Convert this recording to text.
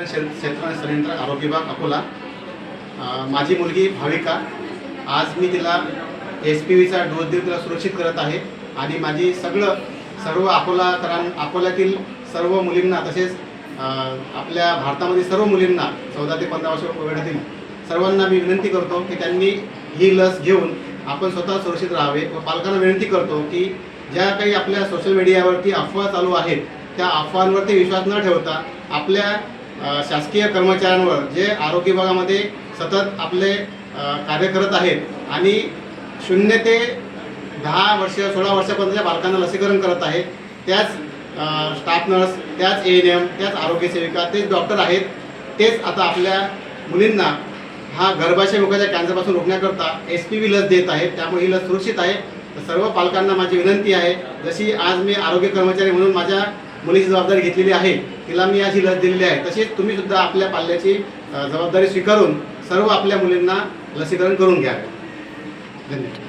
क्षेत्र संनियंत्रक आरोग्य विभाग अकोला। माझी मुलगी भाविका, आज मी तिला HPVचा डोस देऊन तिला सुरक्षित करत आहे आणि माझी सर्व अकोल्यातील सर्व मुलींना तसेच आपल्या भारतामध्ये सर्व मुलींना 14 ते 15 वर्ष वयोगटातील सर्वांना मी विनंती करतो की त्यांनी ही लस घेऊन आपण स्वतः सुरक्षित राहावे व पालकांना विनंती करतो की ज्या काही आपल्या सोशल मीडियावरती अफवा चालू आहेत त्या अफवांवरती विश्वास न ठेवता आपल्या शासकीय कर्मचाऱ्यांवर जे आरोग्य विभागामध्ये सतत आपले कार्य करत आहेत आणि 0 ते 10 वर्ष 16 वर्षापर्यंतच्या बालकांना लसीकरण करत आहेत त्याच स्टाफ नर्स, त्याच ANM, त्याच आरोग्य सेविका, तेच डॉक्टर आहेत, तेच आता आपल्या मुलींना हा गर्भाशय मुखाच्या कॅन्सरपासून रोखण्याकरता HPV लस देत आहेत। त्यामुळे ही लस सुरक्षित आहे। तर सर्व पालकांना माझी विनंती आहे, जशी आज मी आरोग्य कर्मचारी म्हणून माझ्या मुलीची जबाबदारी घेतलेली आहे, तिला मी आज ही लस दिलेली आहे, तसेच तुम्ही सुद्धा आपल्या पाल्याची जबाबदारी स्वीकारून सर्व आपल्या मुलींना लसीकरण करून घ्यावे। धन्यवाद।